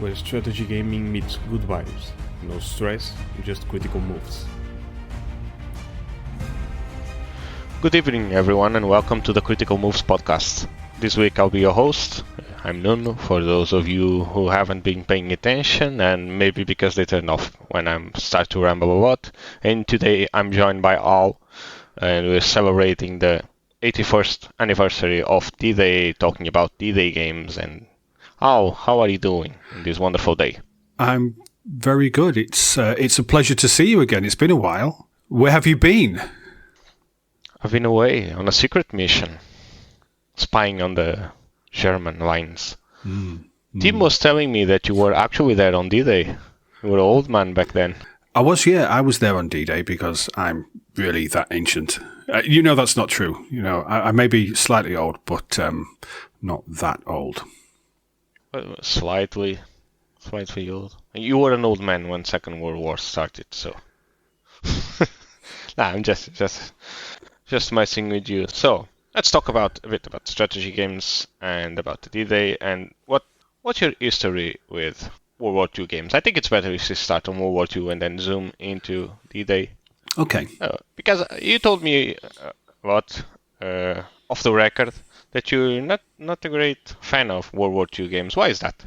where strategy gaming meets good vibes. No stress, just critical moves. Good evening, everyone, and welcome to the Critical Moves podcast. This week I'll be your host. I'm Nuno, for those of you who haven't been paying attention, and maybe because they turn off when I start to ramble a lot. And today I'm joined by Al, and we're celebrating the 81st anniversary of D-Day, talking about D-Day games. And Al, how are you doing on this wonderful day? I'm very good. It's a pleasure to see you again. It's been a while. Where have you been? I've been away on a secret mission, spying on the German lines. Tim was telling me that you were actually there on D-Day. You were an old man back then. I was there on D-Day because I'm really that ancient. That's not true. I may be slightly old, but not that old. Slightly old. You were an old man when Second World War started, so... Nah, I'm just messing with you. So, let's talk a bit about strategy games and about the D-Day and what's your history with World War II games. I think it's better if you start on World War II and then zoom into D-Day. Okay. Because you told me off the record that you're not a great fan of World War II games. Why is that?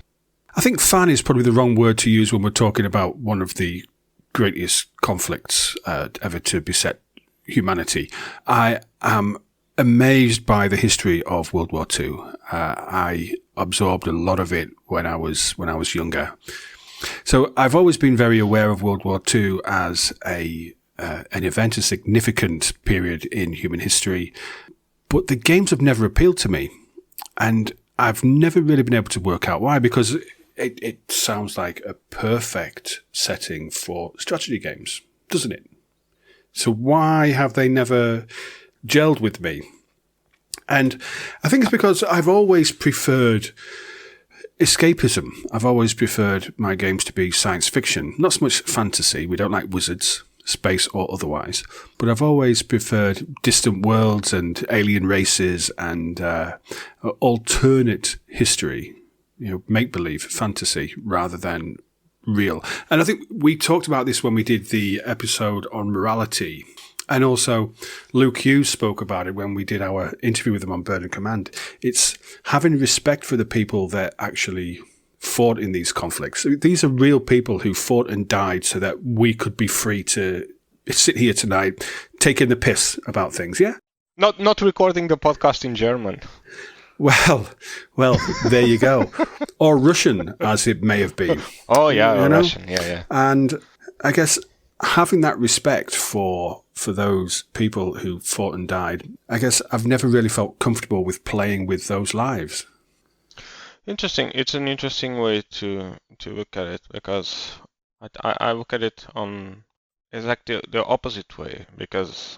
I think fan is probably the wrong word to use when we're talking about one of the greatest conflicts ever to beset humanity. I am amazed by the history of World War II. I absorbed a lot of it when I was younger. So I've always been very aware of World War II as an event, a significant period in human history. But the games have never appealed to me. And I've never really been able to work out why, because it sounds like a perfect setting for strategy games, doesn't it? So why have they never gelled with me? And I think it's because I've always preferred escapism. I've always preferred my games to be science fiction, not so much fantasy. We don't like wizards, space or otherwise. But I've always preferred distant worlds and alien races and alternate history, make-believe, fantasy, rather than real. And I think we talked about this when we did the episode on morality. And also, Luke Hughes spoke about it when we did our interview with him on Bird and Command. It's having respect for the people that actually fought in these conflicts. These are real people who fought and died so that we could be free to sit here tonight taking the piss about things, yeah? Not recording the podcast in German. Well, there you go. Or Russian, as it may have been. Oh, yeah, Russian, yeah. And I guess having that respect for those people who fought and died, I guess I've never really felt comfortable with playing with those lives. Interesting. It's an interesting way to look at it, because I look at it on exactly the opposite way, because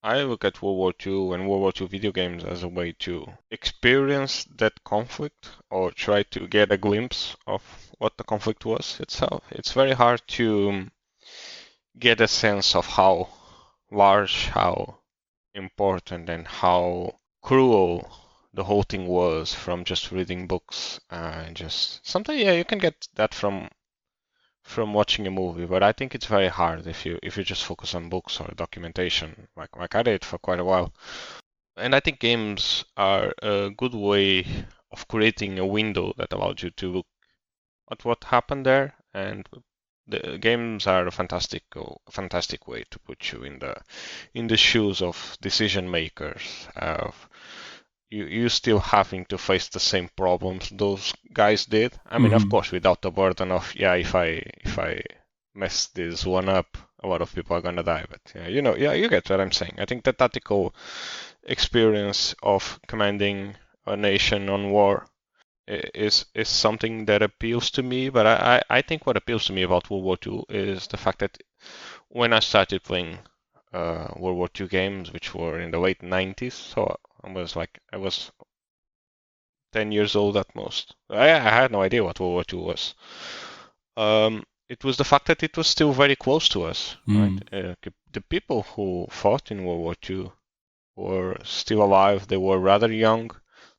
I look at World War II and World War II video games as a way to experience that conflict or try to get a glimpse of what the conflict was itself. It's very hard to get a sense of how large, how important, and how cruel the whole thing was from just reading books. And just sometimes, you can get that from watching a movie, but I think it's very hard if you just focus on books or documentation, like I did for quite a while. And I think games are a good way of creating a window that allows you to look at what happened there, and the games are a fantastic way to put you in the shoes of decision makers. You still having to face the same problems those guys did. I mean, of course, without the burden of if I mess this one up, a lot of people are gonna die. But you get what I'm saying. I think the tactical experience of commanding a nation on war is something that appeals to me. But I think what appeals to me about World War II is the fact that when I started playing World War II games, which were in the late 90s, so I was 10 years old at most. I had no idea what World War II was. It was the fact that it was still very close to us. Right? The people who fought in World War II were still alive. They were rather young.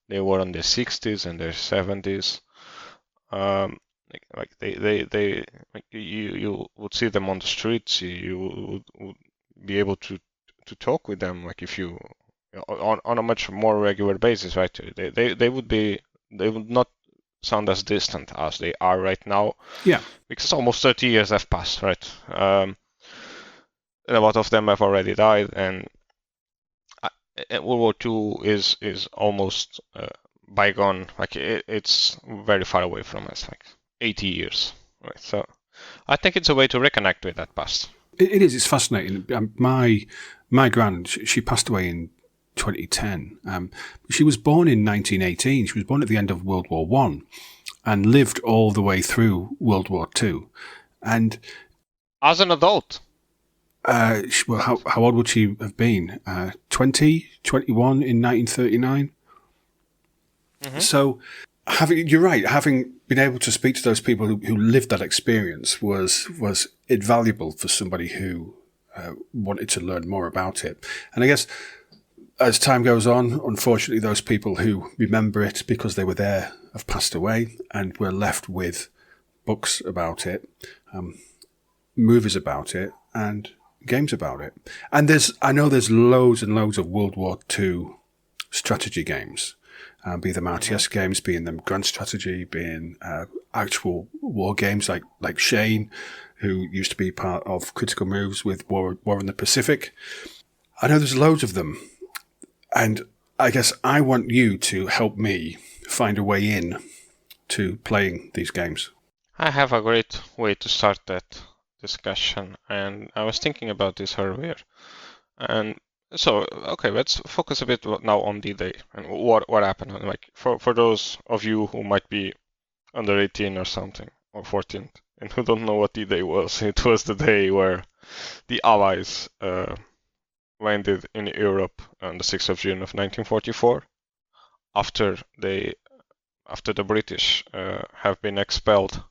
They were in their 60s and their 70s. You would see them on the streets. You would be able to talk with them, like if you on a much more regular basis, right? They would not sound as distant as they are right now. Yeah. Because almost 30 years have passed, right? And a lot of them have already died, and World War II is almost bygone. Like it's very far away from us, like 80 years, right? So I think it's a way to reconnect with that past. It is. It's fascinating. My gran, she passed away in 2010. She was born in 1918. She was born at the end of World War One, and lived all the way through World War Two. And as an adult, well, how old would she have been? 20, 21 in 1939. Mm-hmm. So, you're right. Having been able to speak to those people who lived that experience was invaluable for somebody who wanted to learn more about it. And I guess as time goes on, unfortunately, those people who remember it because they were there have passed away, and we're left with books about it, movies about it, and games about it. And I know there's loads and loads of World War II strategy games. Be them RTS games, being them Grand Strategy, being actual war games like Shane, who used to be part of Critical Moves with War in the Pacific. I know there's loads of them. And I guess I want you to help me find a way in to playing these games. I have a great way to start that discussion, and I was thinking about this earlier. And so, okay, let's focus a bit now on D-Day and what happened. Like for those of you who might be under 18 or something, or 14, and who don't know what D-Day was, it was the day where the Allies landed in Europe on the 6th of June of 1944, after the British have been expelled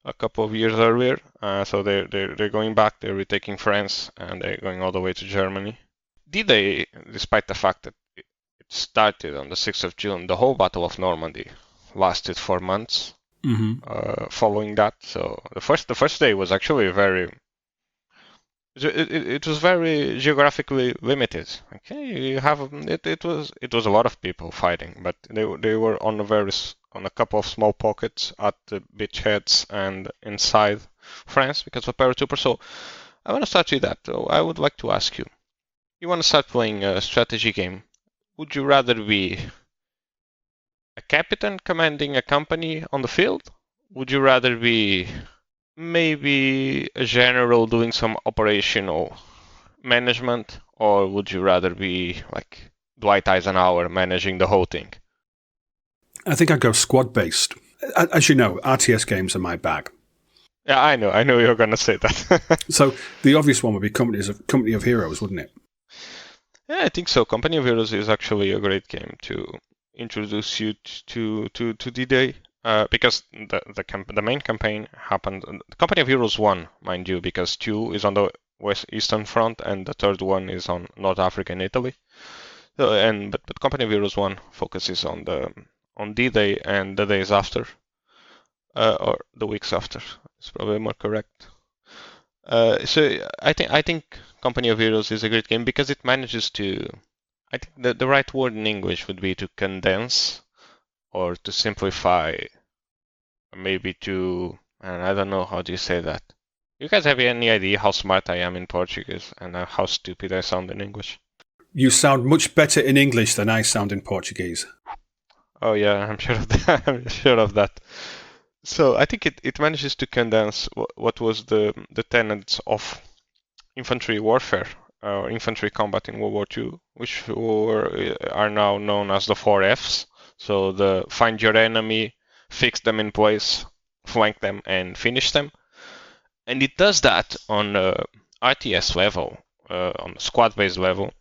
a couple of years earlier. So they're going back, they're retaking France, and they're going all the way to Germany. D-Day, despite the fact that it started on the 6th of June, the whole Battle of Normandy lasted 4 months following that. So the first day was actually it was very geographically limited. Okay, it was a lot of people fighting, but they were on a couple of small pockets at the beachheads and inside France because of paratrooper. So I want to start with that. So I would like to ask you. You want to start playing a strategy game. Would you rather be a captain commanding a company on the field? Would you rather be maybe a general doing some operational management? Or would you rather be like Dwight Eisenhower managing the whole thing? I think I'd go squad-based. As you know, RTS games are my bag. Yeah, I know you're going to say that. So the obvious one would be Company of Heroes, wouldn't it? Yeah, I think so. Company of Heroes is actually a great game to introduce you to D-Day, because the main campaign happened. The Company of Heroes 1, mind you, because 2 is on the Eastern Front and the third one is on North Africa and Italy. So, but Company of Heroes 1 focuses on D-Day and the days after, or the weeks after. It's probably more correct. So I think Company of Heroes is a great game because it manages to, I think the right word in English would be to condense or to simplify, maybe and I don't know how do you say that. You guys have any idea how smart I am in Portuguese and how stupid I sound in English? You sound much better in English than I sound in Portuguese. Oh yeah, I'm sure of that. I'm sure of that. So I think it manages to condense what was the tenets of infantry warfare or infantry combat in World War II, which are now known as the 4 Fs. So the find your enemy, fix them in place, flank them, and finish them. And it does that on RTS level, on the squad-based level,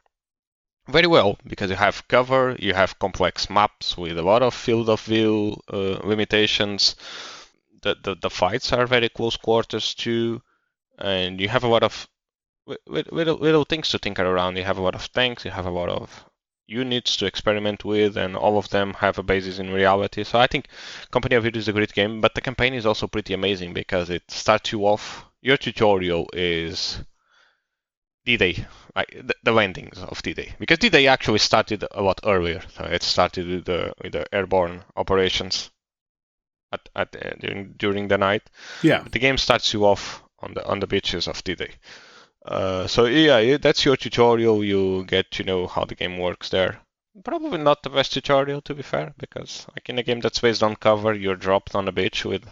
very well, because you have cover, you have complex maps with a lot of field of view limitations. The fights are very close quarters too, and you have a lot of little things to tinker around. You have a lot of tanks, you have a lot of units to experiment with, and all of them have a basis in reality. So I think Company of Heroes is a great game, but the campaign is also pretty amazing because it starts you off. Your tutorial is D-Day, like the landings of D-Day, because D-Day actually started a lot earlier. So it started with the airborne operations during the night. Yeah. But the game starts you off on the beaches of D-Day. So yeah, that's your tutorial. You get to know how the game works there. Probably not the best tutorial, to be fair, because like in a game that's based on cover, you're dropped on a beach with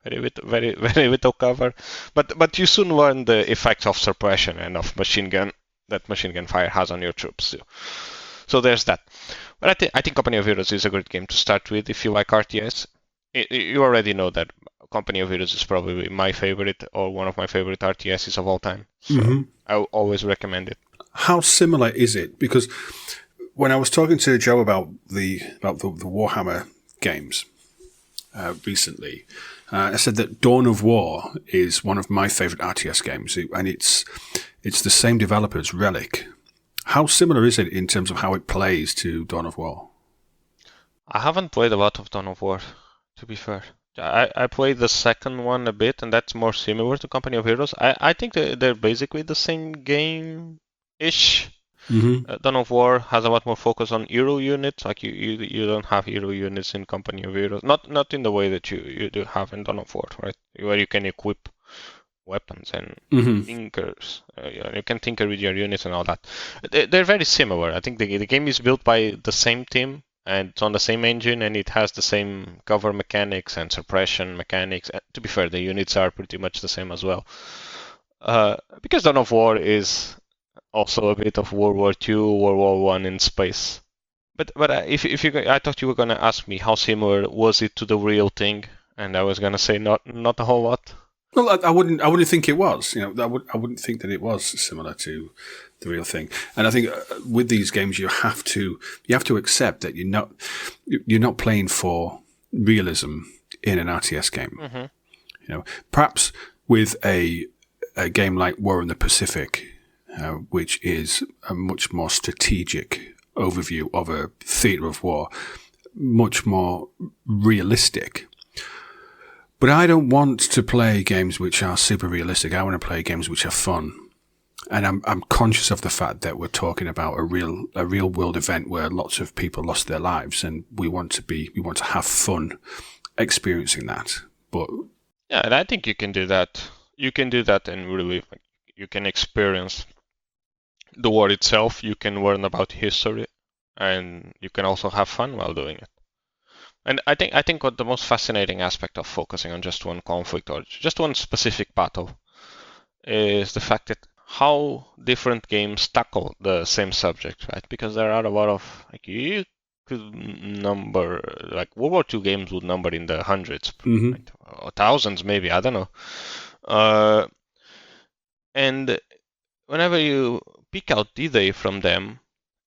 very little cover. But you soon learn the effects of suppression and of machine gun that machine gun fire has on your troops too. So there's that. But I think Company of Heroes is a great game to start with if you like RTS. You already know that Company of Heroes is probably my favorite or one of my favorite RTSs of all time. So I always recommend it. How similar is it? Because when I was talking to Joe about the Warhammer games recently, I said that Dawn of War is one of my favorite RTS games, and it's the same developers, Relic. How similar is it in terms of how it plays to Dawn of War? I haven't played a lot of Dawn of War, to be fair. I played the second one a bit, and that's more similar to Company of Heroes. I think they're basically the same game-ish. Dawn of War has a lot more focus on hero units. Like you don't have hero units in Company of Heroes. Not in the way that you do have in Dawn of War, right? Where you can equip weapons and tinkers. You can tinker with your units and all that. They're very similar. I think the game is built by the same team, and it's on the same engine, and it has the same cover mechanics and suppression mechanics. To be fair, the units are pretty much the same as well. Because Dawn of War is also a bit of World War II, World War I in space. But if I thought you were gonna ask me how similar was it to the real thing, and I was gonna say not a whole lot. Well, I wouldn't think it was. I wouldn't think that it was similar to the real thing. And I think with these games, you have to accept that you're not playing for realism in an RTS game. Perhaps with a game like War in the Pacific, which is a much more strategic overview of a theatre of war, much more realistic. But I don't want to play games which are super realistic. I want to play games which are fun. And I'm conscious of the fact that we're talking about a real world event where lots of people lost their lives, and we want to have fun experiencing that. But yeah, and I think you can do that. You can do that, and really, you can experience the war itself. You can learn about history, and you can also have fun while doing it. And I think what the most fascinating aspect of focusing on just one conflict or just one specific battle is the fact that how different games tackle the same subject, right? Because there are a lot of, you could number, World War II games would number in the hundreds, right? Or thousands maybe, I don't know. And whenever you pick out D-Day from them,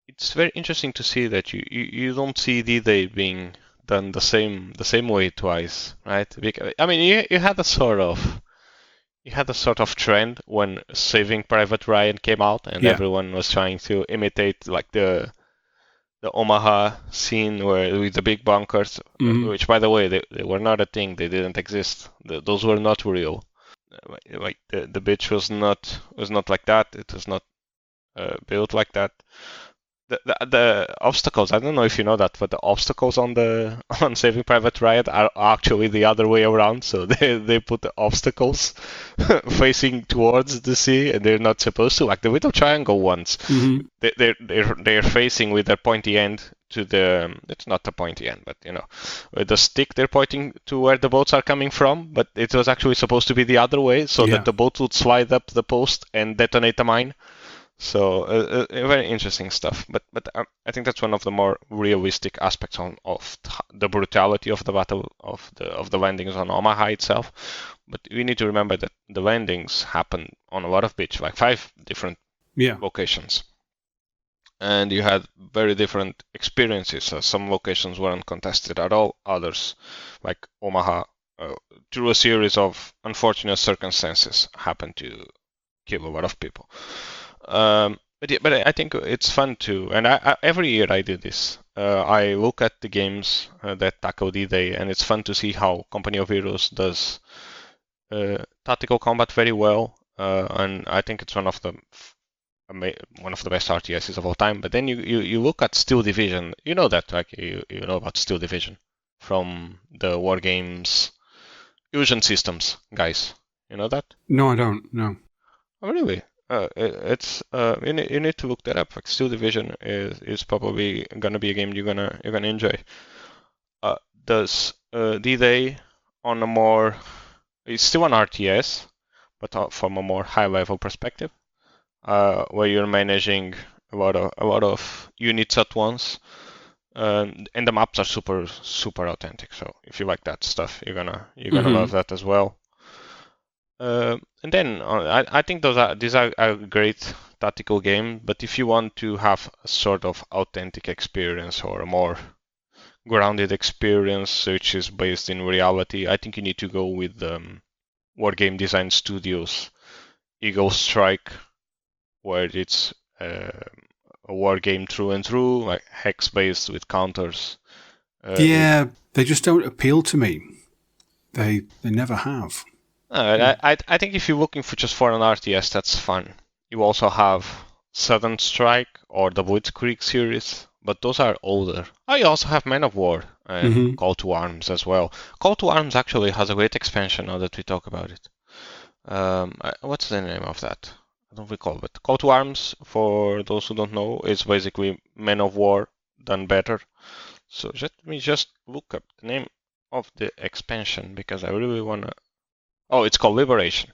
it's very interesting to see that you don't see D-Day being done the same way twice, right? Because, I mean, you had a sort of trend when Saving Private Ryan came out, and everyone was trying to imitate the Omaha scene with the big bunkers, which, by the way, they were not a thing. They didn't exist. Those were not real. Like the beach was not like that. It was not built like that. The obstacles, I don't know if you know that, but the obstacles on Saving Private Ryan are actually the other way around. So they put the obstacles facing towards the sea, and they're not supposed to. Like the little triangle ones, they're facing with their pointy end to the. It's not the pointy end, but with the stick they're pointing to where the boats are coming from. But it was actually supposed to be the other way, so that the boat would slide up the post and detonate a mine. So very interesting stuff, but I think that's one of the more realistic aspects of the brutality of the battle of the landings on Omaha itself. But we need to remember that the landings happen on a lot of beach, like 5 different locations, and you had very different experiences. So some locations weren't contested at all, others, like Omaha, through a series of unfortunate circumstances, happened to kill a lot of people. But I think it's fun too, and every year I do this. I look at the games that tackle D-Day, and it's fun to see how Company of Heroes does tactical combat very well, and I think it's one of the best RTSs of all time. But then you look at Steel Division. You know that, like you know about Steel Division from the War Games Fusion Systems guys. You know that? No, I don't. No. Oh, really? It's you need to look that up. Like Steel Division is probably gonna be a game you're gonna enjoy. Does D-Day on a more it's still an RTS, but from a more high level perspective, where you're managing a lot of units at once, and the maps are super authentic. So if you like that stuff, you're gonna love that as well. And then I think these are a great tactical game, but if you want to have a sort of authentic experience or a more grounded experience which is based in reality, I think you need to go with War Game Design Studios Eagle Strike, where it's a war game through and through, like hex based with counters. They just don't appeal to me. They never have. I think if you're looking for an RTS, that's fun. You also have Southern Strike or the Blitzkrieg series, but those are older. You also have Men of War and Call to Arms as well. Call to Arms actually has a great expansion now that we talk about it. What's the name of that? I don't recall, but Call to Arms, for those who don't know, is basically Men of War done better. So let me just look up the name of the expansion because I really wanna. Oh, it's called Liberation.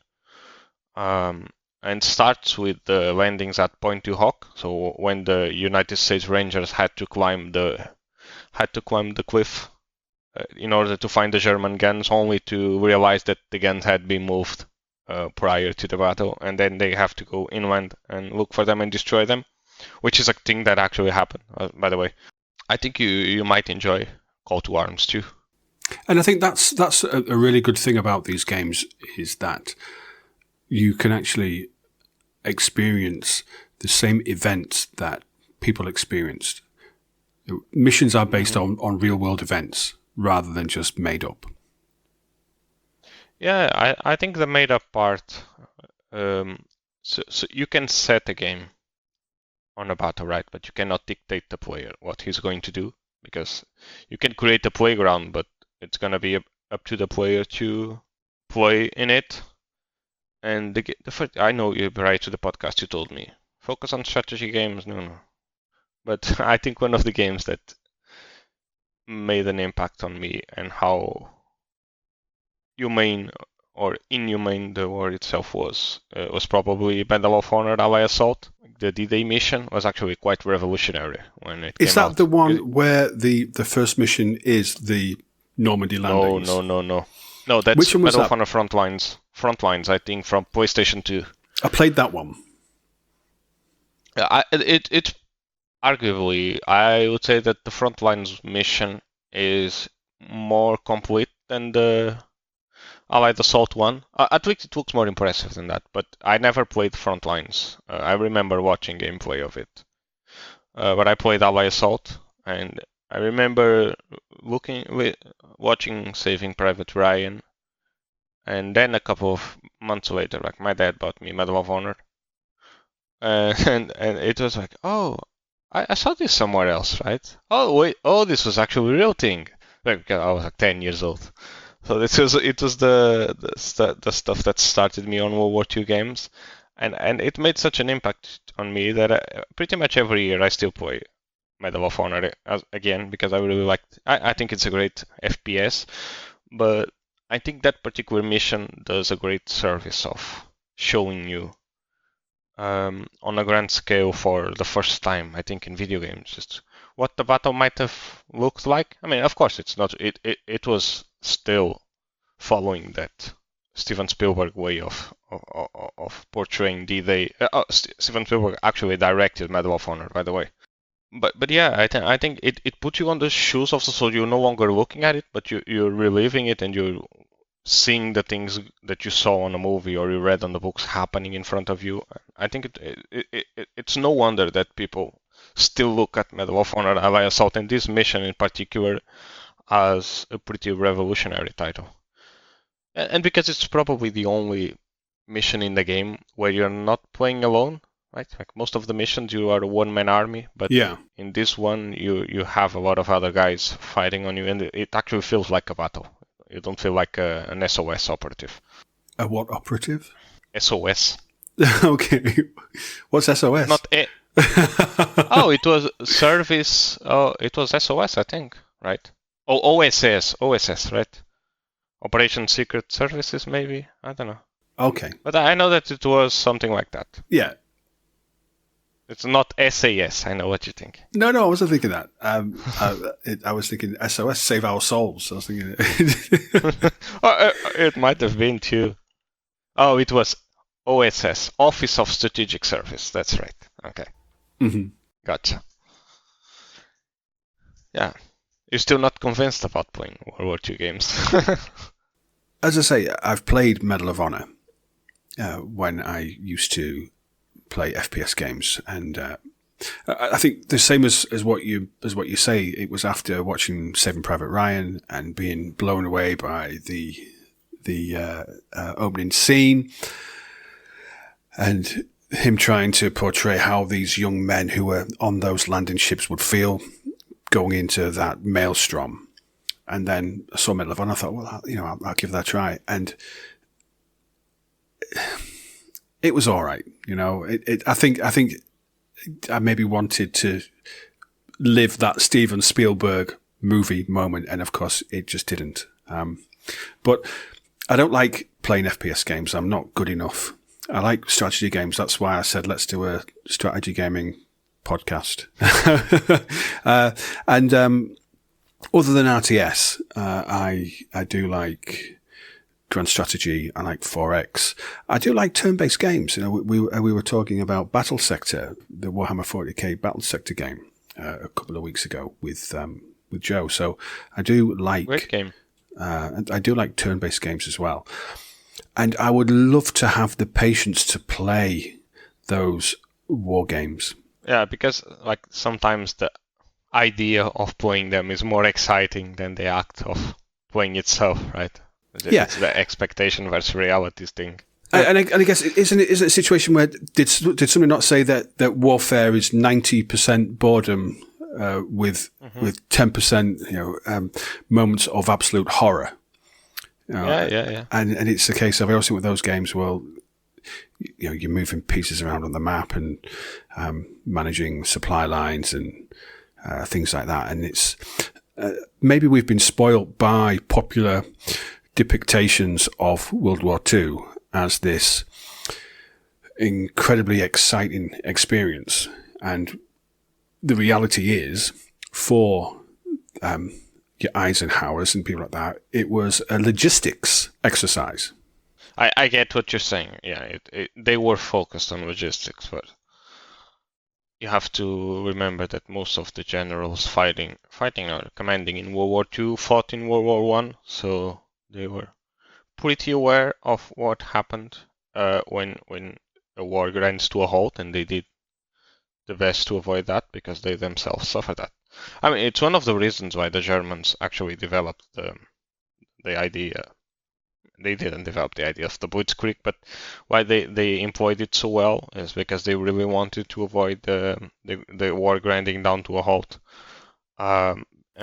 And starts with the landings at Point Du Hoc. So when the United States Rangers had to climb the cliff in order to find the German guns, only to realize that the guns had been moved prior to the battle, and then they have to go inland and look for them and destroy them, which is a thing that actually happened, by the way. I think you might enjoy Call to Arms too. And I think that's a really good thing about these games is that you can actually experience the same events that people experienced. Missions are based on real world events rather than just made up. Yeah, I think the made up part. So you can set a game on a battle, right? But you cannot dictate the player what he's going to do, because you can create a playground, but it's gonna be up to the player to play in it. And the first, I know you prior to the podcast you told me focus on strategy games, Nuno. But I think one of the games that made an impact on me and how humane or inhumane the war itself was probably Medal of Honor Ally Assault. The D-Day mission was actually quite revolutionary when it came out. Is that the one where the first mission is the Normandy landings? No, that's Which one was Medal that? of Honor Frontlines, I think, from PlayStation 2. I played that one. It's arguably, I would say that the Frontlines mission is more complete than the Allied Assault one. At least it looks more impressive than that, but I never played Frontlines. I remember watching gameplay of it. But I played Allied Assault, and I remember watching Saving Private Ryan, and then a couple of months later, like my dad bought me Medal of Honor, and it was like, oh, I saw this somewhere else, right? Oh wait, this was actually a real thing. Like I was like 10 years old, so it was the stuff that started me on World War II games, and it made such an impact on me that pretty much every year I still play Medal of Honor again because I really liked. I think it's a great FPS, but I think that particular mission does a great service of showing you on a grand scale for the first time, I think, in video games, just what the battle might have looked like. I mean, of course, it's not. It was still following that Steven Spielberg way of portraying D-Day. Steven Spielberg actually directed Medal of Honor, by the way. But yeah, I think it puts you on the shoes of the soldier. You're no longer looking at it, but you're reliving it, and you're seeing the things that you saw on a movie or you read on the books happening in front of you. I think it's no wonder that people still look at Medal of Honor Ally Assault and this mission in particular as a pretty revolutionary title. And because it's probably the only mission in the game where you're not playing alone, right? Like most of the missions, you are a one-man army, but in this one, you have a lot of other guys fighting on you, and it actually feels like a battle. You don't feel like an SOS operative. A what operative? SOS. Okay. What's SOS? Not a. Oh, it was service. Oh, it was SOS, I think, right? Oh, OSS, right? Operation Secret Services, maybe? I don't know. Okay. But I know that it was something like that. Yeah. It's not SAS. I know what you think. No, I wasn't thinking that. I was thinking SOS, Save Our Souls. I was thinking it might have been too. Oh, it was OSS, Office of Strategic Service. That's right. Okay. Mm-hmm. Gotcha. Yeah. You're still not convinced about playing World War II games. As I say, I've played Medal of Honor when I used to play FPS games, and I think the same as what you say. It was after watching Saving Private Ryan and being blown away by the opening scene, and him trying to portray how these young men who were on those landing ships would feel going into that maelstrom. And then I saw Medal of Honor. I thought, well, I'll give that a try, and it was all right. I think I maybe wanted to live that Steven Spielberg movie moment, and of course, it just didn't. But I don't like playing FPS games. I'm not good enough. I like strategy games. That's why I said let's do a strategy gaming podcast. And other than RTS, I do like Grand Strategy. I like 4X. I do like turn-based games. We were talking about Battle Sector, the Warhammer 40k Battle Sector game, a couple of weeks ago with Joe. So I do like great game. And I do like turn-based games as well. And I would love to have the patience to play those war games. Yeah, because like sometimes the idea of playing them is more exciting than the act of playing itself, right? It's the expectation versus reality thing. And I guess isn't it a situation where did somebody not say that warfare is 90% boredom with 10% moments of absolute horror? Yeah. And it's the case of I also think with those games, well, you're moving pieces around on the map and managing supply lines and things like that. And it's maybe we've been spoilt by popular depictions of World War II as this incredibly exciting experience. And the reality is, for your Eisenhowers and people like that, it was a logistics exercise. I get what you're saying. Yeah, they were focused on logistics, but you have to remember that most of the generals fighting or commanding in World War II fought in World War I, so they were pretty aware of what happened when a war grinds to a halt, and they did the best to avoid that because they themselves suffered that. I mean, it's one of the reasons why the Germans actually developed the idea. They didn't develop the idea of the Blitzkrieg, but why they employed it so well is because they really wanted to avoid the war grinding down to a halt.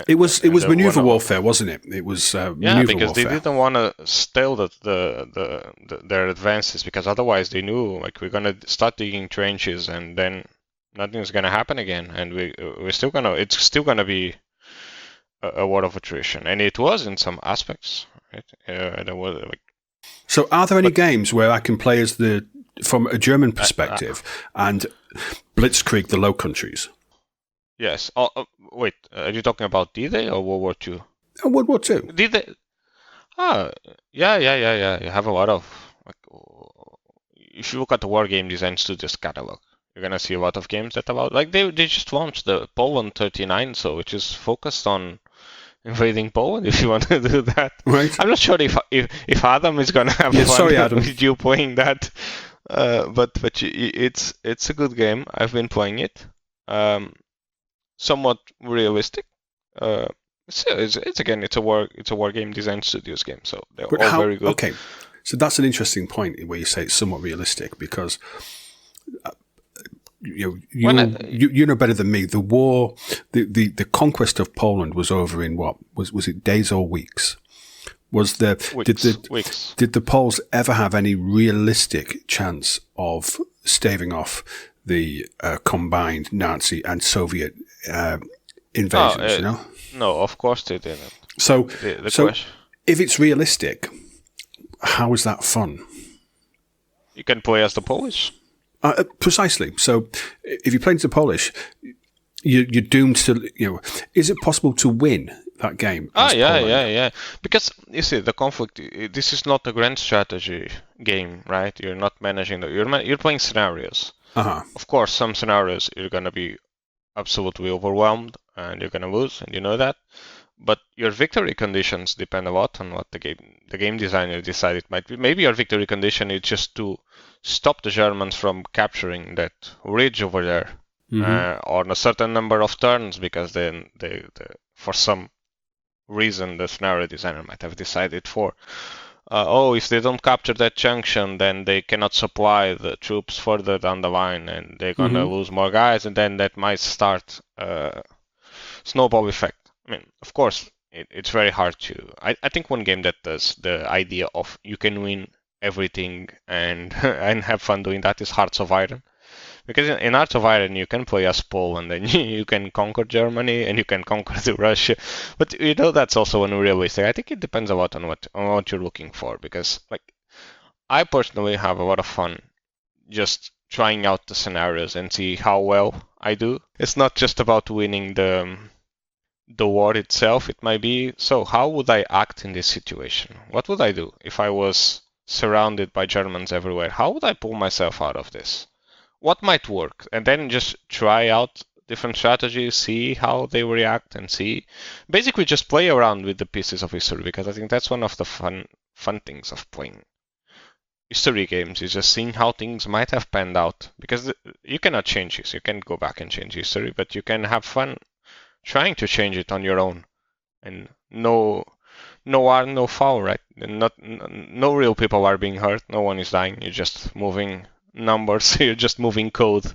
It was maneuver warfare, wasn't it? It was maneuver because warfare. they didn't want to stale their advances, because otherwise they knew like we're gonna start digging trenches and then nothing's gonna happen again, and it's still gonna be a war of attrition, and it was in some aspects. Right? There was, so are there any games where I can play as from a German perspective and Blitzkrieg the Low Countries? Yes. Wait, are you talking about D-Day or World War II? World War II. D-Day. Yeah. You have a lot of. If you look at the War Game Design Studios catalog, you're gonna see a lot of games that about they just launched the Poland 39, which is focused on invading Poland if you want to do that. Right. I'm not sure if Adam is gonna have Yeah, fun sorry, Adam. with you playing that, but it's a good game. I've been playing it. Somewhat realistic. It's a war game design studios game, so they're But all very good. Okay, so that's an interesting point where you say it's somewhat realistic because you know better than me. The war, the conquest of Poland was over in what was it days or weeks? Was there Weeks. Did the Poles ever have any realistic chance of staving off the combined Nazi and Soviet invasions? You know. No, of course they didn't. So, The question, if it's realistic, how is that fun? you can play as the Polish. Precisely. So, if you're playing to the Polish, you're doomed to. Is it possible to win that game? Yeah. Because you see, the conflict. This is not a grand strategy game, right? You're not managing you're playing scenarios. Of course, some scenarios you're gonna be absolutely overwhelmed and you're gonna lose, and you know that. But your victory conditions depend a lot on what the game designer decided might be. Maybe your victory condition is just to stop the Germans from capturing that ridge over there on a certain number of turns, because then they for some reason the scenario designer might have decided for if they don't capture that junction, then they cannot supply the troops further down the line and they're gonna lose more guys, and then that might start snowball effect. I mean, of course, it's very hard to. I think one game that does the idea of you can win everything and and have fun doing that is Hearts of Iron. Because in Hearts of Iron you can play as Poland and you can conquer Germany and you can conquer Russia, but that's also unrealistic. I think it depends a lot on what you're looking for. Because I personally have a lot of fun just trying out the scenarios and see how well I do. It's not just about winning the war itself. It might be, so how would I act in this situation? What would I do if I was surrounded by Germans everywhere? How would I pull myself out of this? What might work? And then just try out different strategies, see how they react, and basically just play around with the pieces of history, because I think that's one of the fun things of playing history games, is just seeing how things might have panned out. Because you cannot change this. You can't go back and change history, but you can have fun trying to change it on your own. And no harm, no foul, right? And no real people are being hurt. No one is dying. You're just moving numbers. You're just moving code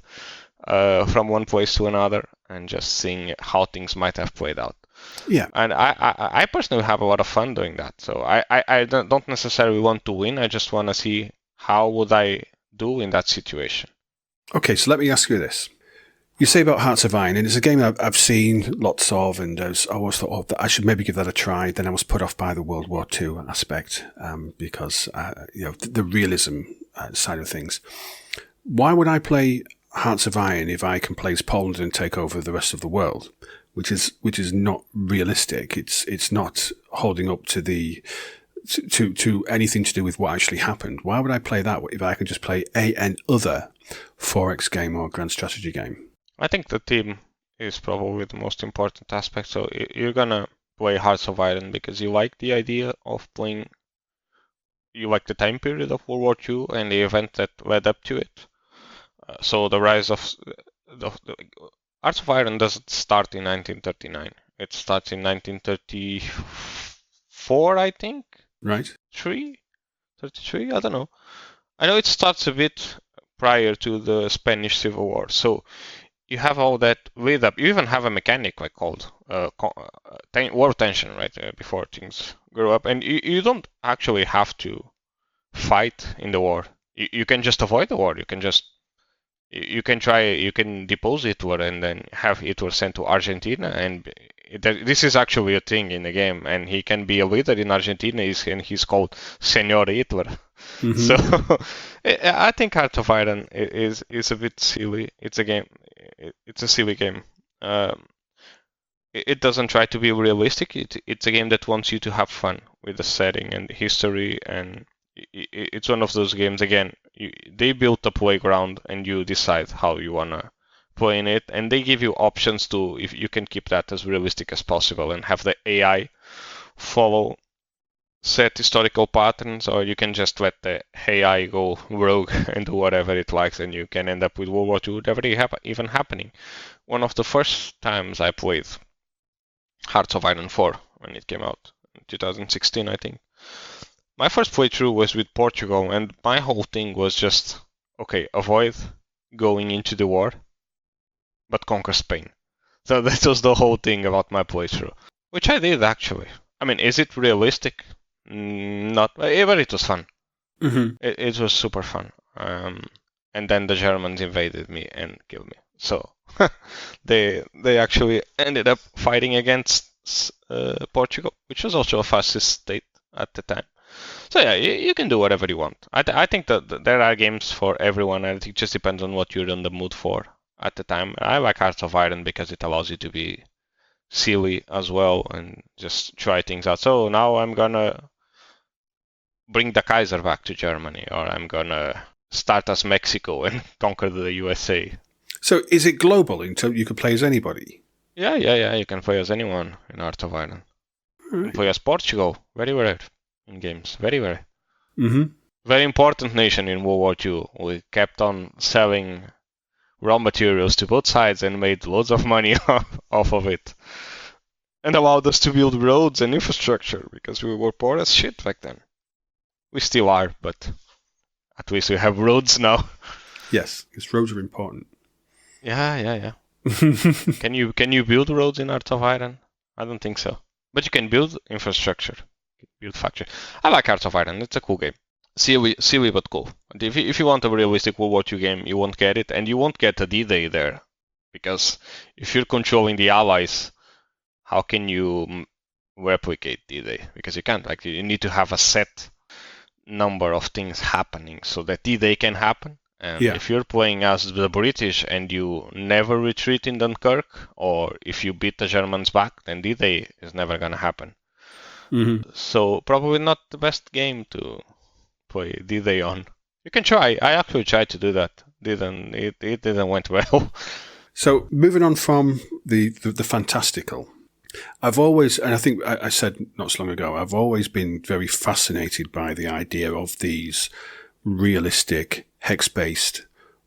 from one place to another, and just seeing how things might have played out. Yeah. And I personally have a lot of fun doing that. So I don't necessarily want to win. I just want to see how would I do in that situation. Okay, so let me ask you this. You say about Hearts of Iron, and it's a game I've seen lots of, and I always thought, I should maybe give that a try. Then I was put off by the World War II aspect because the realism side of things. Why would I play Hearts of Iron if I can play as Poland and take over the rest of the world, which is not realistic? It's not holding up to to anything to do with what actually happened. Why would I play that if I can just play an other 4X game or grand strategy game? I think the team is probably the most important aspect. So you're gonna play Hearts of Iron because you like the idea of playing. You like the time period of World War II and the event that led up to it. So the rise of the Hearts of Iron doesn't start in 1939. It starts in 1934, I think. Right. 33? I don't know. I know it starts a bit prior to the Spanish Civil War. So you have all that lead up. You even have a mechanic called war tension, right? Before things grow up. And you don't actually have to fight in the war. You can just avoid the war. You can depose Hitler and then have Hitler sent to Argentina. And this is actually a thing in the game. And he can be a leader in Argentina, and he's called Senor Hitler. Mm-hmm. So I think Heart of Iron is a bit silly. It's a game. It's a silly game. It doesn't try to be realistic. It's a game that wants you to have fun with the setting and the history, and it's one of those games. Again, they built a playground, and you decide how you wanna playing it, and they give you options to, if you can keep that as realistic as possible and have the AI follow set historical patterns, or you can just let the AI go rogue and do whatever it likes, and you can end up with World War II never even happening. One of the first times I played Hearts of Iron 4 when it came out in 2016, I think. My first playthrough was with Portugal, and my whole thing was just, okay, avoid going into the war, but conquer Spain. So that was the whole thing about my playthrough, which I did actually. I mean, is it realistic? Not, but it was fun. Mm-hmm. It was super fun. And then the Germans invaded me and killed me. So they actually ended up fighting against Portugal, which was also a fascist state at the time. So yeah, you can do whatever you want. I think that there are games for everyone, and I think it just depends on what you're in the mood for at the time. I like Hearts of Iron because it allows you to be silly as well and just try things out. So now I'm gonna bring the Kaiser back to Germany, or I'm gonna start as Mexico and conquer the USA. So is it global in terms you could play as anybody? Yeah. You can play as anyone in Hearts of Iron. You can play as Portugal. Very rare in games. Very rare. Mm-hmm. Very important nation in World War II. We kept on selling raw materials to both sides and made loads of money off of it. And allowed us to build roads and infrastructure because we were poor as shit back then. We still are, but at least we have roads now. Yes, because roads are important. Yeah. Can you build roads in Hearts of Iron? I don't think so. But you can build infrastructure. Build factory. I like Hearts of Iron. It's a cool game. Silly but cool. If you want a realistic World War II game, you won't get it, and you won't get a D-Day there, because if you're controlling the Allies, how can you replicate D-Day? Because you can't. Like, you need to have a set number of things happening so that D-Day can happen. And if you're playing as the British and you never retreat in Dunkirk, or if you beat the Germans back, then D-Day is never gonna happen. Mm-hmm. So probably not the best game to play D-Day on. You can try. I actually tried to do that. It didn't went well. So moving on from the fantastical, I've always, and I think I said not so long ago, I've always been very fascinated by the idea of these realistic hex-based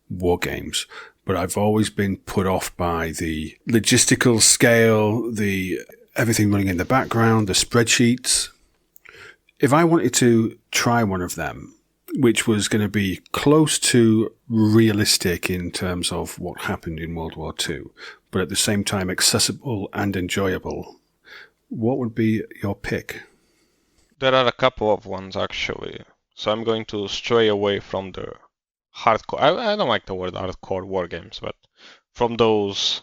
war games, but I've always been put off by the logistical scale, the everything running in the background, the spreadsheets. If I wanted to try one of them, which was going to be close to realistic in terms of what happened in World War II, but at the same time accessible and enjoyable, what would be your pick? There are a couple of ones actually. So I'm going to stray away from the hardcore. I don't like the word hardcore war games, but from those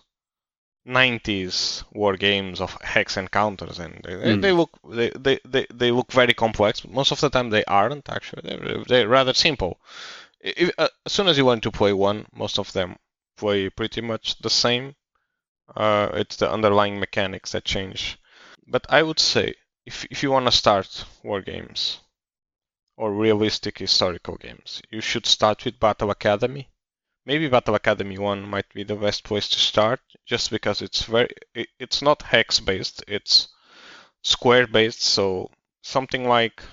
90s war games of hex encounters, and they look very complex. But most of the time they aren't actually. They're rather simple. As soon as you want to play one, most of them play pretty much the same. It's the underlying mechanics that change. But I would say if you want to start war games or realistic historical games, you should start with Battle Academy. Maybe Battle Academy 1 might be the best place to start, just because it's not hex based, it's square based, so something like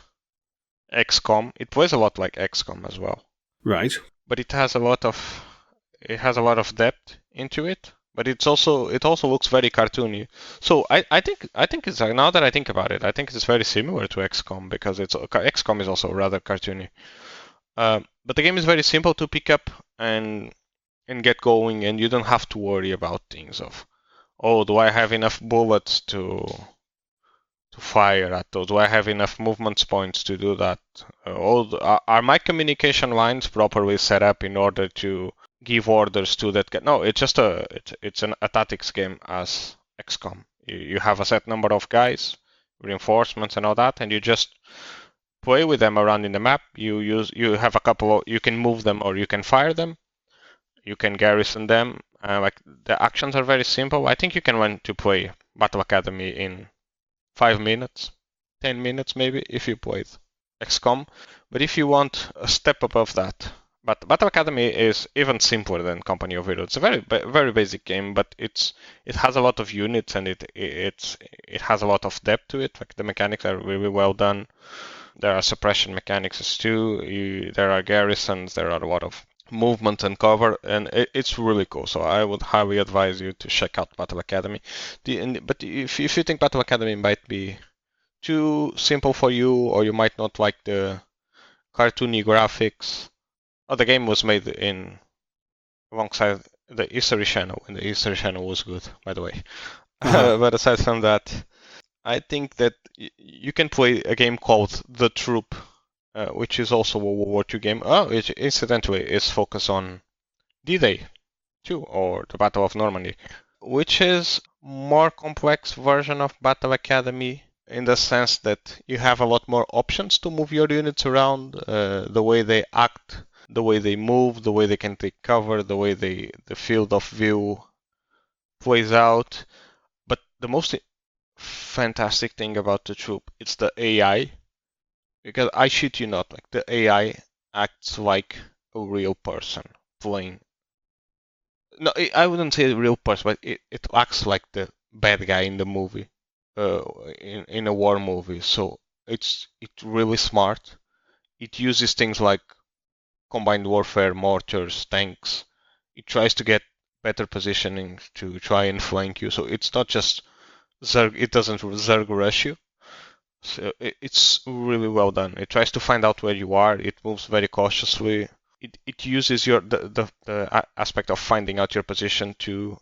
XCOM. It plays a lot like XCOM as well. Right. But it has a lot of depth into it. But it also looks very cartoony. So I think it's, now that I think about it, I think it's very similar to XCOM, because XCOM is also rather cartoony. But the game is very simple to pick up and get going, and you don't have to worry about things of, oh, do I have enough bullets to fire at those? Do I have enough movement points to do that? Are my communication lines properly set up in order to give orders to that guy? No, it's just it's a tactics game as XCOM. You have a set number of guys, reinforcements and all that, and you just play with them around in the map. You have a couple you can move them or you can fire them. You can garrison them. Like, the actions are very simple. I think you can learn to play Battle Academy in 5 minutes, 10 minutes maybe, if you played XCOM. But if you want a step above that, But Battle Academy is even simpler than Company of Heroes. It's a very basic game, but it has a lot of units and it has a lot of depth to it. Like the mechanics are really well done. There are suppression mechanics too. There are garrisons. There are a lot of movement and cover, and it's really cool. So I would highly advise you to check out Battle Academy. But if you think Battle Academy might be too simple for you, or you might not like the cartoony graphics. Oh, the game was made alongside the History Channel, and the History Channel was good, by the way. But aside from that, I think that you can play a game called The Troop, which is also a World War II game. Oh, which incidentally is focused on D-Day too, or the Battle of Normandy, which is more complex version of Battle Academy in the sense that you have a lot more options to move your units around, the way they act, the way they move, the way they can take cover, the way the field of view plays out. But the most fantastic thing about the troop, it's the AI. Because I shit you not, like the AI acts like a real person playing. No, I wouldn't say a real person, but it acts like the bad guy in the movie, in a war movie. So it's really smart. It uses things like combined warfare, mortars, tanks. It tries to get better positioning to try and flank you. So it's not just Zerg. It doesn't Zerg rush you. So it's really well done. It tries to find out where you are. It moves very cautiously. It uses the aspect of finding out your position to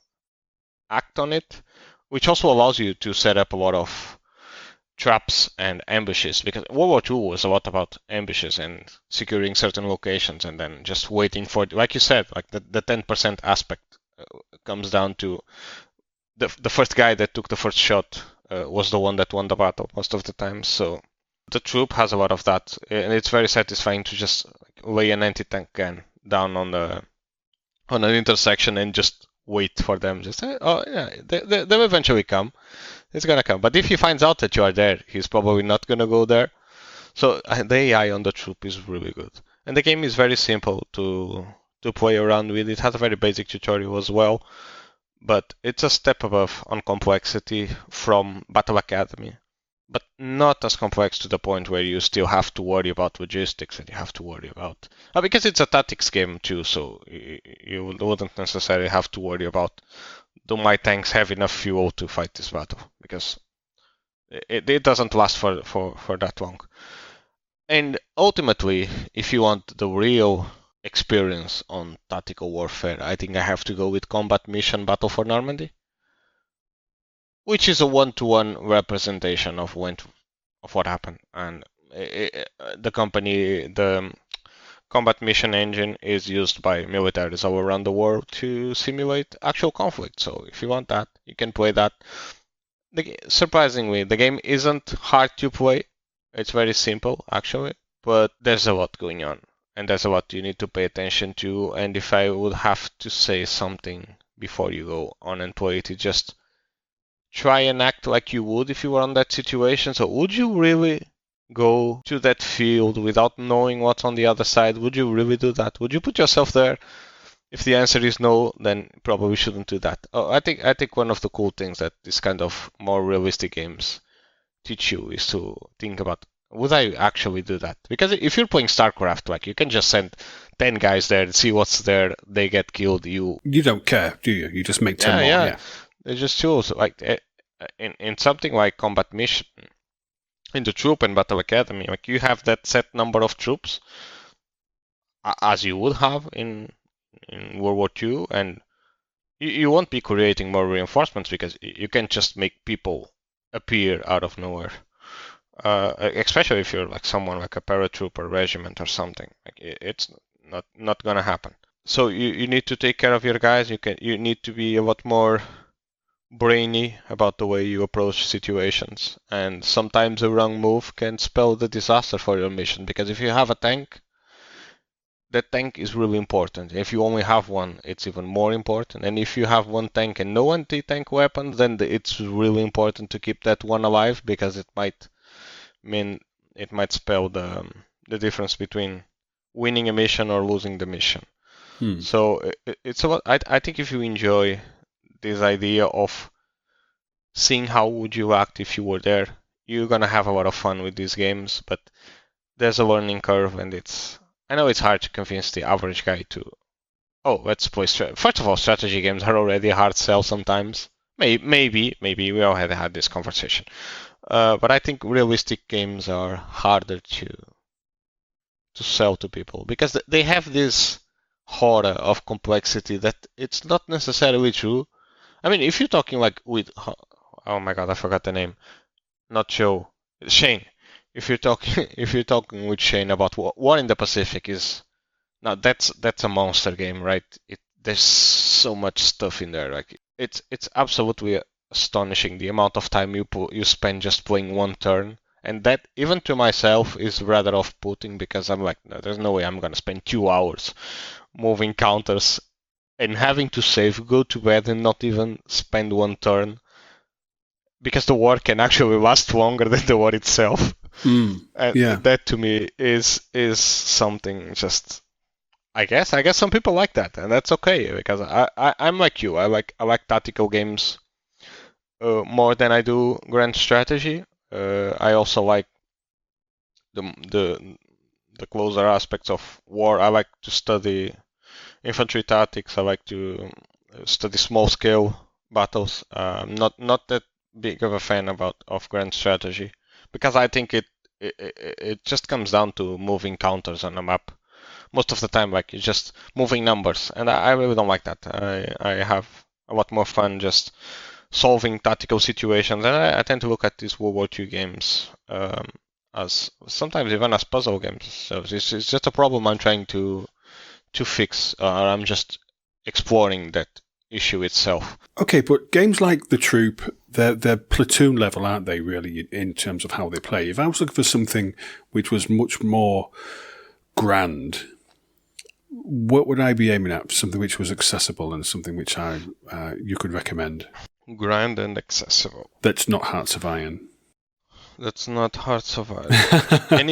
act on it, which also allows you to set up a lot of traps and ambushes, because World War II was a lot about ambushes and securing certain locations and then just waiting for, like you said, like the 10% aspect comes down to the first guy that took the first shot was the one that won the battle most of the time. So the troop has a lot of that, and it's very satisfying to just lay an anti-tank gun down on an intersection and just wait for them. Just oh yeah, they'll eventually come. It's gonna come. But if he finds out that you are there, he's probably not gonna go there. So the AI on the troop is really good, and the game is very simple to play around with. It has a very basic tutorial as well, but it's a step above on complexity from Battle Academy, but not as complex to the point where you still have to worry about logistics and you have to worry about because it's a tactics game too, so you wouldn't necessarily have to worry about do my tanks have enough fuel to fight this battle, because it doesn't last for that long. And ultimately, if you want the real experience on tactical warfare, I think I have to go with Combat Mission Battle for Normandy, which is a one-to-one representation of what happened. And the Combat Mission engine is used by militaries all around the world to simulate actual conflict. So if you want that, you can play that. Surprisingly, the game isn't hard to play. It's very simple, actually, but there's a lot going on, and there's a lot you need to pay attention to. And if I would have to say something before you go on and play it, just try and act like you would if you were on that situation. So would you really go to that field without knowing what's on the other side? Would you really do that? Would you put yourself there? If the answer is no, then probably shouldn't do that. I think one of the cool things that this kind of more realistic games teach you is to think about, would I actually do that? Because if you're playing StarCraft, like you can just send 10 guys there and see what's there, they get killed, you don't care, do you? You just make 10 more. Yeah. They're just tools. Like in something like Combat Mission, in the troop and Battle Academy, like you have that set number of troops, as you would have in World War II, and you won't be creating more reinforcements because you can't just make people appear out of nowhere. Especially if you're like someone like a paratrooper regiment or something, like it's not gonna happen. So you need to take care of your guys. You need to be a lot more brainy about the way you approach situations, and sometimes a wrong move can spell the disaster for your mission, because if you have a tank, that tank is really important. If you only have one, it's even more important. And if you have one tank and no anti-tank weapons, then it's really important to keep that one alive, because it might spell the difference between winning a mission or losing the mission. Hmm. So it's about. I think if you enjoy this idea of seeing how would you act if you were there, you're gonna have a lot of fun with these games. But there's a learning curve, and I know it's hard to convince the average guy to. Oh, let's play. First of all, strategy games are already a hard sell sometimes. Maybe we already had this conversation. But I think realistic games are harder to sell to people because they have this horror of complexity that it's not necessarily true. I mean, if you're talking like with, oh my god, I forgot the name. Not Joe, Shane. If you're talking with Shane about War in the Pacific is now that's a monster game, right? There's so much stuff in there. Like it's absolutely astonishing the amount of time you spend just playing one turn, and that even to myself is rather off-putting because I'm like, no, there's no way I'm gonna spend 2 hours moving counters and having to save, go to bed, and not even spend one turn because the war can actually last longer than the war itself. And that to me is something just. I guess some people like that, and that's okay because I'm like you. I like tactical games more than I do grand strategy. I also like the closer aspects of war. I like to study infantry tactics. I like to study small scale battles. Not that big of a fan of grand strategy because I think it just comes down to moving counters on a map. Most of the time, like it's just moving numbers, and I really don't like that. I have a lot more fun just solving tactical situations, and I tend to look at these World War II games as sometimes even as puzzle games. So it's just a problem I'm trying to fix, or I'm just exploring that issue itself. Okay, but games like The Troop, they're platoon level, aren't they? Really, in terms of how they play. If I was looking for something which was much more grand, what would I be aiming at? Something which was accessible and something which you could recommend. Grand and accessible. That's not Hearts of Iron. That's not Hearts of Iron. Can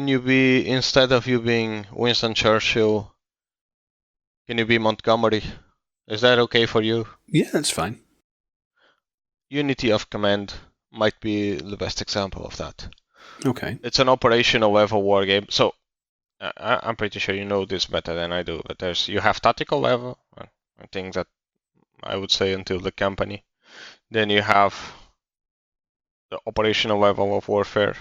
you be instead of you being Winston Churchill, can you be Montgomery? Is that okay for you? Yeah, that's fine. Unity of Command might be the best example of that. Okay. It's an operational level war game. So I'm pretty sure you know this better than I do, but you have tactical level, things that I would say until the company. Then you have the operational level of warfare,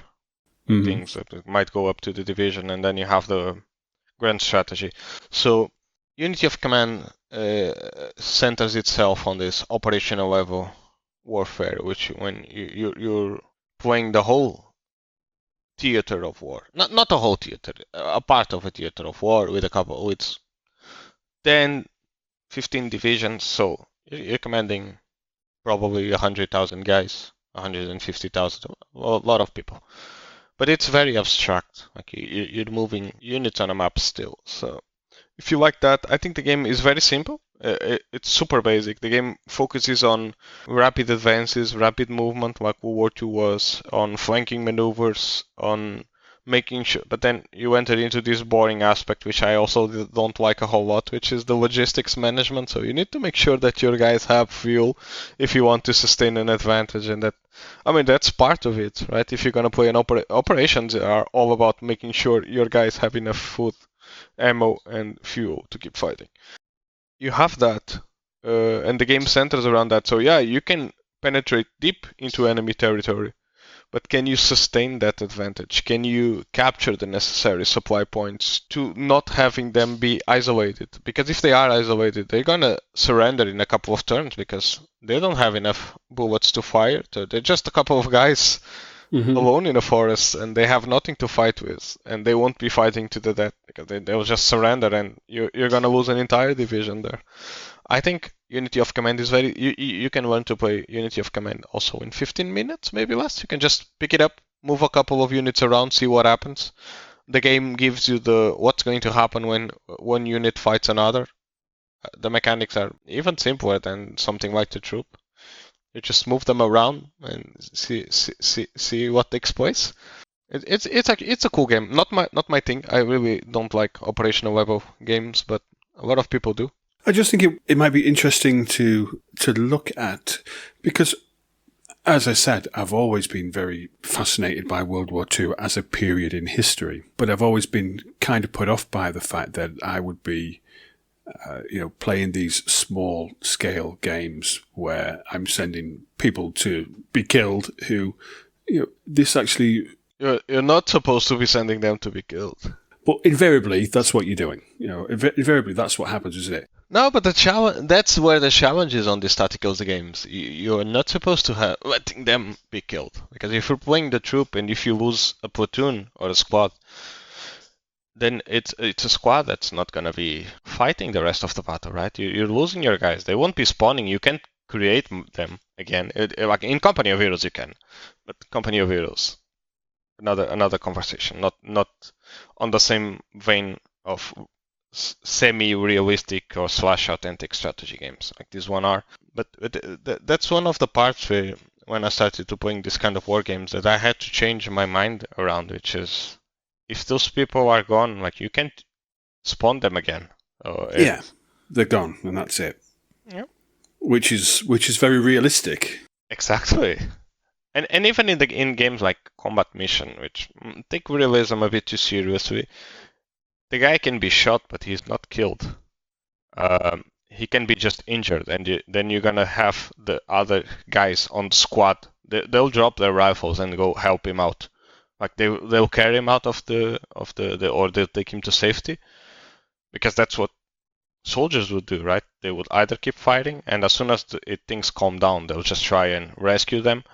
things that might go up to the division, and then you have the grand strategy. So Unity of Command centers itself on this operational level warfare, which when you're playing the whole theater of war, not a whole theater, a part of a theater of war with 10, 15 divisions. So you're commanding probably 100,000 guys, 150,000, a lot of people. But it's very abstract. Like you're moving units on a map still. So if you like that, I think the game is very simple. It's super basic. The game focuses on rapid advances, rapid movement, like World War II was, on flanking maneuvers, on making sure. But then you enter into this boring aspect, which I also don't like a whole lot, which is the logistics management. So you need to make sure that your guys have fuel if you want to sustain an advantage, and that's part of it, right? If you're gonna play an operations are all about making sure your guys have enough food, ammo, and fuel to keep fighting. You have that, and the game centers around that. So yeah, you can penetrate deep into enemy territory, but can you sustain that advantage? Can you capture the necessary supply points to not having them be isolated? Because if they are isolated, they're gonna surrender in a couple of turns because they don't have enough bullets to fire. So they're just a couple of guys alone in a forest, and they have nothing to fight with, and they won't be fighting to the death because they'll just surrender, and you're gonna lose an entire division there. I think Unity of Command is you can learn to play Unity of Command also in 15 minutes, maybe less. You can just pick it up, move a couple of units around, see what happens. The game gives you what's going to happen when one unit fights another. The mechanics are even simpler than something like the Troop. You just move them around and see what takes place. It's a cool game. Not my thing. I really don't like operational level games, but a lot of people do. I just think it might be interesting to look at, because, as I said, I've always been very fascinated by World War II as a period in history, but I've always been kind of put off by the fact that I would be, playing these small scale games where I'm sending people to be killed who, this actually. You're not supposed to be sending them to be killed. But invariably, that's what you're doing. Invariably, that's what happens, isn't it? No, but that's where the challenge is on these tactical games. You're not supposed to letting them be killed. Because if you're playing the troop and if you lose a platoon or a squad, then it's a squad that's not going to be fighting the rest of the battle, right? You're losing your guys. They won't be spawning. You can't create them again. Like in Company of Heroes you can. But Company of Heroes, another conversation. Not on the same vein of semi-realistic or /authentic strategy games like this one are. But that's one of the parts where when I started to playing this kind of war games that I had to change my mind around, which is if those people are gone, like you can't spawn them again. Yeah, they're gone and that's it. Yeah. Which is very realistic. Exactly. And even in games like Combat Mission, which take realism a bit too seriously, the guy can be shot, but he's not killed. He can be just injured, and then you're gonna have the other guys on the squad. They'll drop their rifles and go help him out. Like they'll carry him out of the or they'll take him to safety, because that's what soldiers would do, right? They would either keep fighting, and as soon as things calm down, they'll just try and rescue them.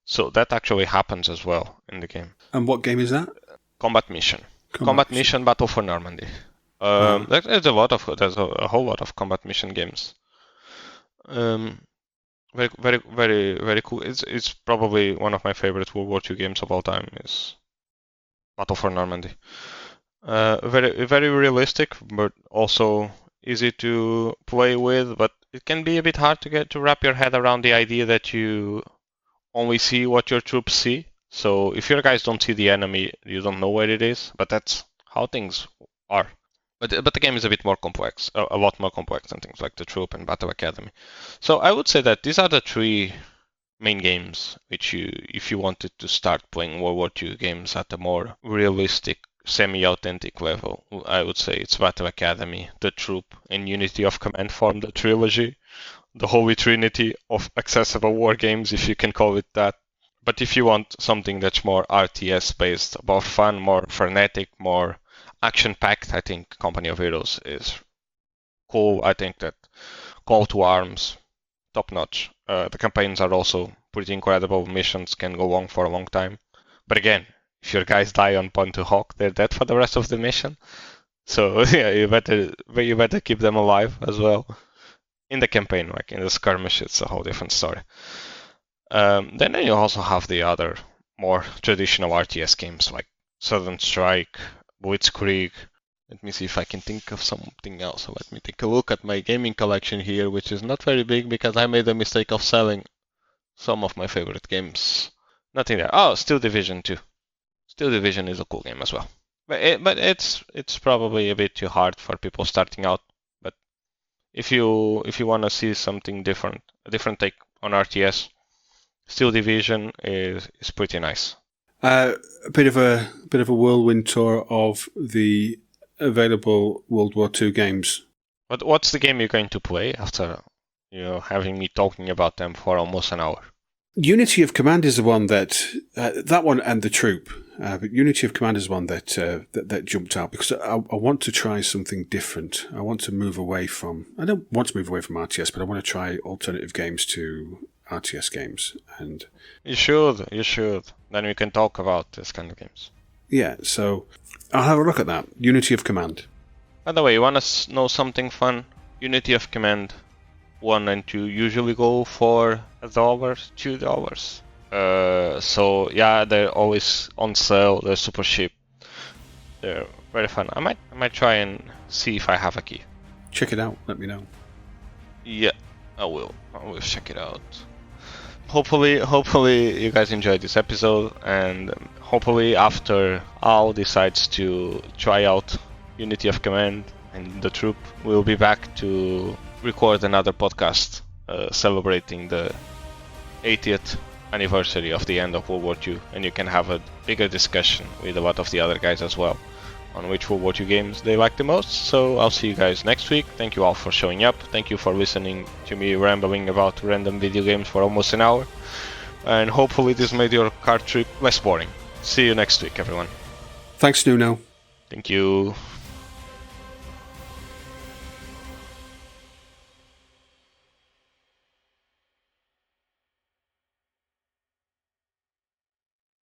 So that actually happens as well in the game. And what game is that? Combat Mission. Combat Mission Battle for Normandy. There's a whole lot of Combat Mission games. Very, very, very, very cool. It's probably one of my favorite World War II games of all time. Is Battle for Normandy. Very, very realistic, but also easy to play with. But it can be a bit hard to wrap your head around the idea that you only see what your troops see. So if your guys don't see the enemy, you don't know where it is. But that's how things are. But the game is a bit more complex, a lot more complex than things like the Troop and Battle Academy. So I would say that these are the three main games which if you wanted to start playing World War II games at a more realistic, semi-authentic level, I would say it's Battle Academy, the Troop, and Unity of Command form the trilogy, the holy trinity of accessible war games, if you can call it that. But if you want something that's more RTS-based, about fun, more frenetic, more action-packed, I think Company of Heroes is cool. I think that Call to Arms, top-notch. The campaigns are also pretty incredible. Missions can go on for a long time. But again, if your guys die on Point to Hawk, they're dead for the rest of the mission. So yeah, you better keep them alive as well. In the campaign, like in the skirmish, it's a whole different story. Then you also have the other more traditional RTS games like Southern Strike, Blitzkrieg. Let me see if I can think of something else. So let me take a look at my gaming collection here, which is not very big because I made the mistake of selling some of my favorite games. Nothing there. Oh, Steel Division 2. Steel Division is a cool game as well. But it's probably a bit too hard for people starting out. But if you want to see something different, a different take on RTS, Steel Division is pretty nice. A bit of a whirlwind tour of the available World War II games. What's the game you're going to play after having me talking about them for almost an hour? Unity of Command is the one that one and the Troop. But Unity of Command is one that jumped out because I want to try something different. I want to move away from. I don't want to move away from RTS, but I want to try alternative games to RTS games. And you should. Then we can talk about this kind of games. Yeah, so I'll have a look at that. Unity of Command. By the way, you want to know something fun? Unity of Command 1 and 2 usually go for $1, $2. So yeah, they're always on sale. They're super cheap. They're very fun. I might try and see if I have a key. Check it out. Let me know. Yeah, I will check it out. Hopefully you guys enjoyed this episode, and hopefully after Al decides to try out Unity of Command and the troop, we'll be back to record another podcast celebrating the 80th anniversary of the end of World War II, and you can have a bigger discussion with a lot of the other guys as well on which World War II games they like the most. So I'll see you guys next week. Thank you all for showing up. Thank you for listening to me rambling about random video games for almost an hour, and hopefully this made your car trip less boring. See you next week, everyone. Thanks, Nuno. Thank you.